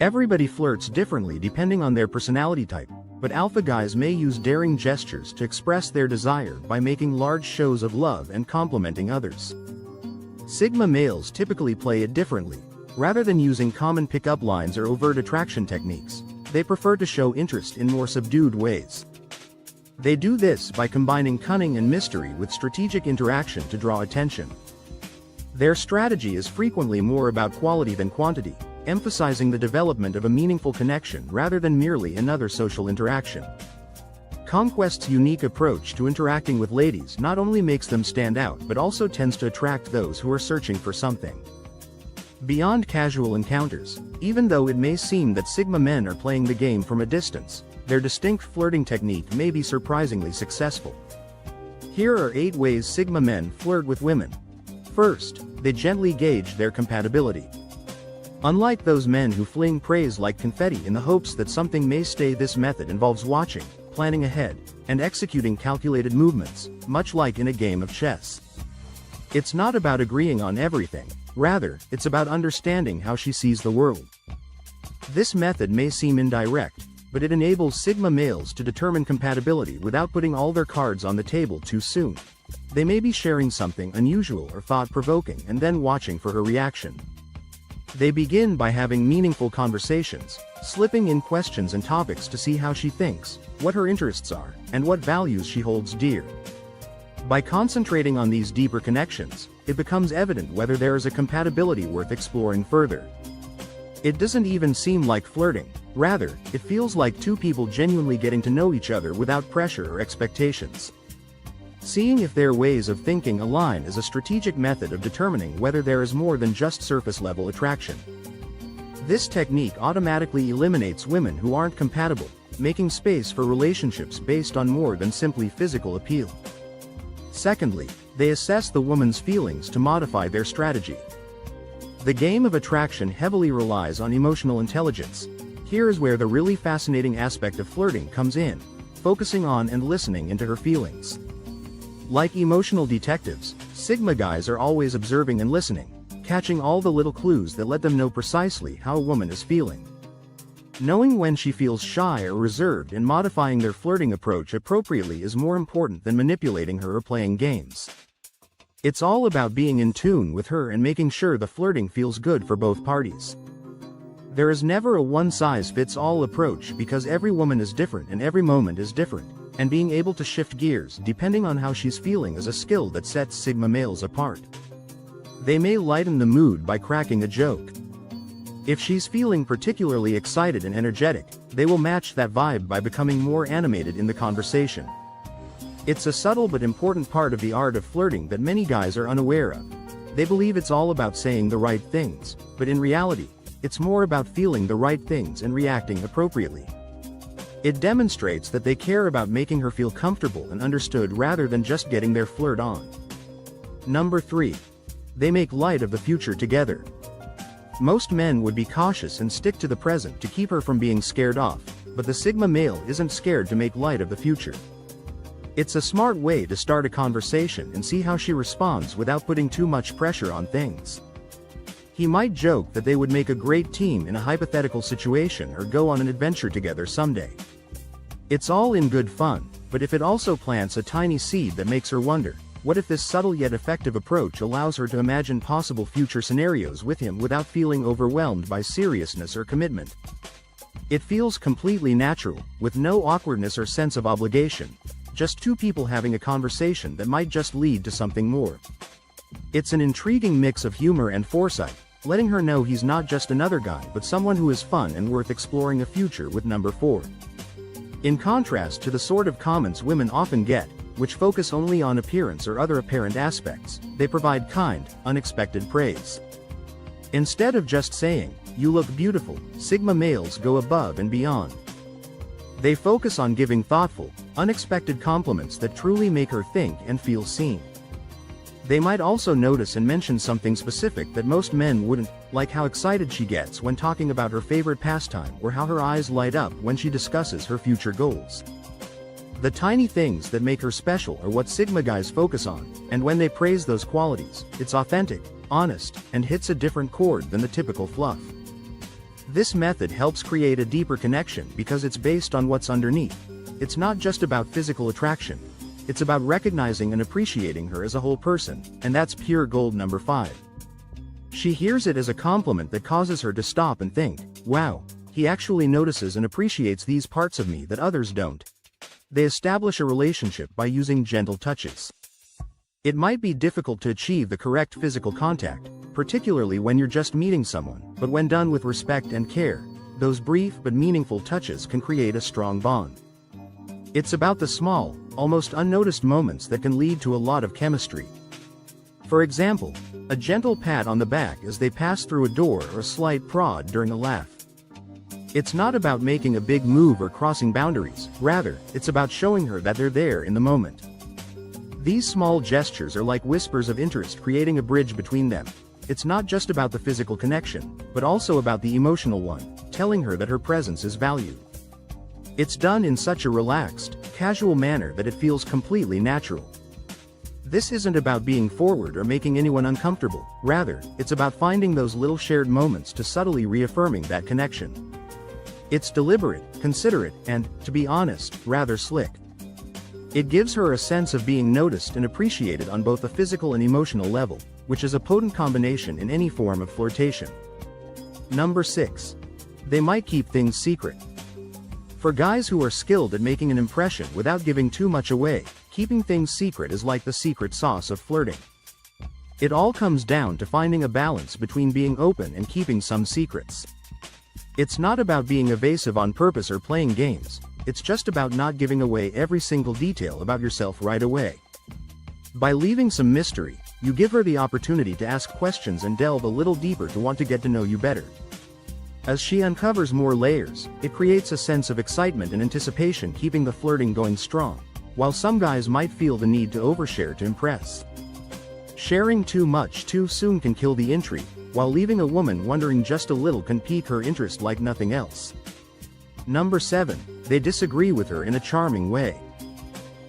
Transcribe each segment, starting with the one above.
Everybody flirts differently depending on their personality type, but alpha guys may use daring gestures to express their desire by making large shows of love and complimenting others. Sigma males typically play it differently. Rather than using common pickup lines or overt attraction techniques, they prefer to show interest in more subdued ways. They do this by combining cunning and mystery with strategic interaction to draw attention. Their strategy is frequently more about quality than quantity, emphasizing the development of a meaningful connection rather than merely another social interaction. Conquest's unique approach to interacting with ladies not only makes them stand out but also tends to attract those who are searching for something beyond casual encounters. Even though it may seem that Sigma men are playing the game from a distance, their distinct flirting technique may be surprisingly successful. Here are 8 ways Sigma men flirt with women. First, they gently gauge their compatibility. Unlike those men who fling praise like confetti in the hopes that something may stay, this method involves watching, planning ahead, and executing calculated movements, much like in a game of chess. It's not about agreeing on everything, rather, it's about understanding how she sees the world. This method may seem indirect, but it enables Sigma males to determine compatibility without putting all their cards on the table too soon. They may be sharing something unusual or thought-provoking and then watching for her reaction. They begin by having meaningful conversations, slipping in questions and topics to see how she thinks, what her interests are, and what values she holds dear. By concentrating on these deeper connections, it becomes evident whether there is a compatibility worth exploring further. It doesn't even seem like flirting, rather, it feels like two people genuinely getting to know each other without pressure or expectations. Seeing if their ways of thinking align is a strategic method of determining whether there is more than just surface-level attraction. This technique automatically eliminates women who aren't compatible, making space for relationships based on more than simply physical appeal. Secondly, they assess the woman's feelings to modify their strategy. The game of attraction heavily relies on emotional intelligence. Here is where the really fascinating aspect of flirting comes in, focusing on and listening into her feelings. Like emotional detectives, Sigma guys are always observing and listening, catching all the little clues that let them know precisely how a woman is feeling. Knowing when she feels shy or reserved and modifying their flirting approach appropriately is more important than manipulating her or playing games. It's all about being in tune with her and making sure the flirting feels good for both parties. There is never a one-size-fits-all approach because every woman is different and every moment is different, and being able to shift gears depending on how she's feeling is a skill that sets Sigma males apart. They may lighten the mood by cracking a joke. If she's feeling particularly excited and energetic, they will match that vibe by becoming more animated in the conversation. It's a subtle but important part of the art of flirting that many guys are unaware of. They believe it's all about saying the right things, but in reality, it's more about feeling the right things and reacting appropriately. It demonstrates that they care about making her feel comfortable and understood rather than just getting their flirt on. Number 3. They make light of the future together. Most men would be cautious and stick to the present to keep her from being scared off, but the Sigma male isn't scared to make light of the future. It's a smart way to start a conversation and see how she responds without putting too much pressure on things. He might joke that they would make a great team in a hypothetical situation or go on an adventure together someday. It's all in good fun, but if it also plants a tiny seed that makes her wonder, what if this subtle yet effective approach allows her to imagine possible future scenarios with him without feeling overwhelmed by seriousness or commitment? It feels completely natural, with no awkwardness or sense of obligation, just two people having a conversation that might just lead to something more. It's an intriguing mix of humor and foresight, letting her know he's not just another guy but someone who is fun and worth exploring a future with. Number 4. In contrast to the sort of comments women often get, which focus only on appearance or other apparent aspects, they provide kind, unexpected praise. Instead of just saying, "You look beautiful," Sigma males go above and beyond. They focus on giving thoughtful, unexpected compliments that truly make her think and feel seen. They might also notice and mention something specific that most men wouldn't, like how excited she gets when talking about her favorite pastime or how her eyes light up when she discusses her future goals. The tiny things that make her special are what Sigma guys focus on, and when they praise those qualities, it's authentic, honest, and hits a different chord than the typical fluff. This method helps create a deeper connection because it's based on what's underneath. It's not just about physical attraction. It's about recognizing and appreciating her as a whole person, and that's pure gold. Number 5. She hears it as a compliment that causes her to stop and think, wow, he actually notices and appreciates these parts of me that others don't. They establish a relationship by using gentle touches. It might be difficult to achieve the correct physical contact, particularly when you're just meeting someone, but when done with respect and care, those brief but meaningful touches can create a strong bond. It's about the small, almost unnoticed moments that can lead to a lot of chemistry. For example, a gentle pat on the back as they pass through a door or a slight prod during a laugh. It's not about making a big move or crossing boundaries, rather, it's about showing her that they're there in the moment. These small gestures are like whispers of interest, creating a bridge between them. It's not just about the physical connection, but also about the emotional one, telling her that her presence is valued. It's done in such a relaxed, casual manner that it feels completely natural. This isn't about being forward or making anyone uncomfortable, rather, it's about finding those little shared moments to subtly reaffirming that connection. It's deliberate, considerate, and, to be honest, rather slick. It gives her a sense of being noticed and appreciated on both a physical and emotional level, which is a potent combination in any form of flirtation. Number 6. They might keep things secret. For guys who are skilled at making an impression without giving too much away, keeping things secret is like the secret sauce of flirting. It all comes down to finding a balance between being open and keeping some secrets. It's not about being evasive on purpose or playing games, it's just about not giving away every single detail about yourself right away. By leaving some mystery, you give her the opportunity to ask questions and delve a little deeper to want to get to know you better. As she uncovers more layers, it creates a sense of excitement and anticipation, keeping the flirting going strong, while some guys might feel the need to overshare to impress. Sharing too much too soon can kill the intrigue, while leaving a woman wondering just a little can pique her interest like nothing else. Number 7. They disagree with her in a charming way.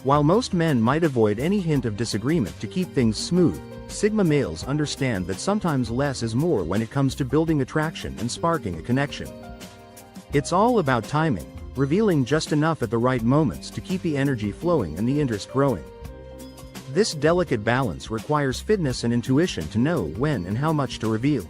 While most men might avoid any hint of disagreement to keep things smooth, Sigma males understand that sometimes less is more when it comes to building attraction and sparking a connection. It's all about timing, revealing just enough at the right moments to keep the energy flowing and the interest growing. This delicate balance requires fitness and intuition to know when and how much to reveal.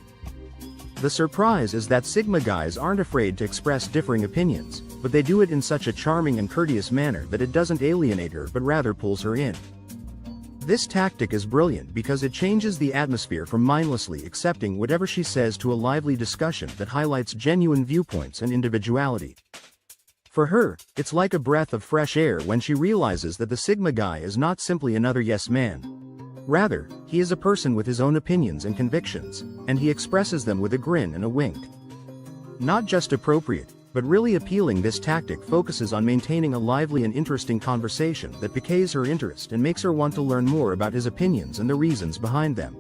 The surprise is that Sigma guys aren't afraid to express differing opinions, but they do it in such a charming and courteous manner that it doesn't alienate her but rather pulls her in. This tactic is brilliant because it changes the atmosphere from mindlessly accepting whatever she says to a lively discussion that highlights genuine viewpoints and individuality. For her, it's like a breath of fresh air when she realizes that the Sigma guy is not simply another yes man. Rather, he is a person with his own opinions and convictions, and he expresses them with a grin and a wink. Not just appropriate, but really appealing. This tactic focuses on maintaining a lively and interesting conversation that piques her interest and makes her want to learn more about his opinions and the reasons behind them.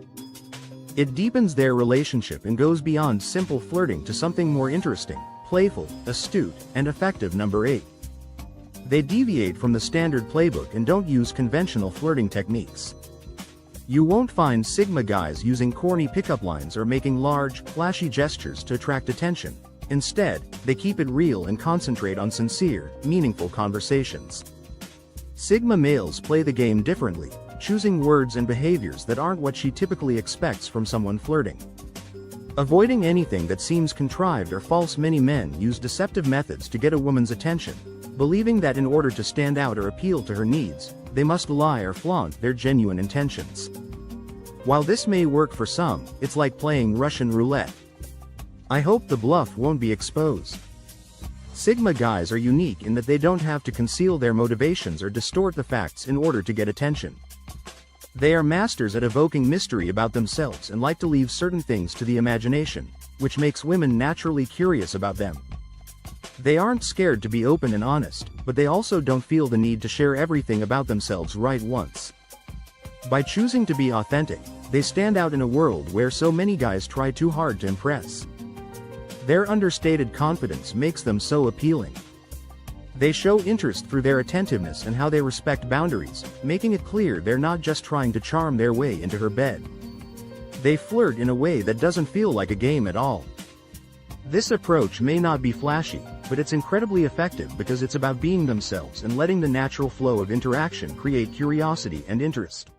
It deepens their relationship and goes beyond simple flirting to something more interesting, playful, astute, and effective. Number 8. They deviate from the standard playbook and don't use conventional flirting techniques. You won't find Sigma guys using corny pickup lines or making large, flashy gestures to attract attention. Instead, they keep it real and concentrate on sincere, meaningful conversations. Sigma males play the game differently, choosing words and behaviors that aren't what she typically expects from someone flirting. Avoiding anything that seems contrived or false, many men use deceptive methods to get a woman's attention, believing that in order to stand out or appeal to her needs, they must lie or flaunt their genuine intentions. While this may work for some, it's like playing Russian roulette. I hope the bluff won't be exposed. Sigma guys are unique in that they don't have to conceal their motivations or distort the facts in order to get attention. They are masters at evoking mystery about themselves and like to leave certain things to the imagination, which makes women naturally curious about them. They aren't scared to be open and honest, but they also don't feel the need to share everything about themselves right once. By choosing to be authentic, they stand out in a world where so many guys try too hard to impress. Their understated confidence makes them so appealing. They show interest through their attentiveness and how they respect boundaries, making it clear they're not just trying to charm their way into her bed. They flirt in a way that doesn't feel like a game at all. This approach may not be flashy, but it's incredibly effective because it's about being themselves and letting the natural flow of interaction create curiosity and interest.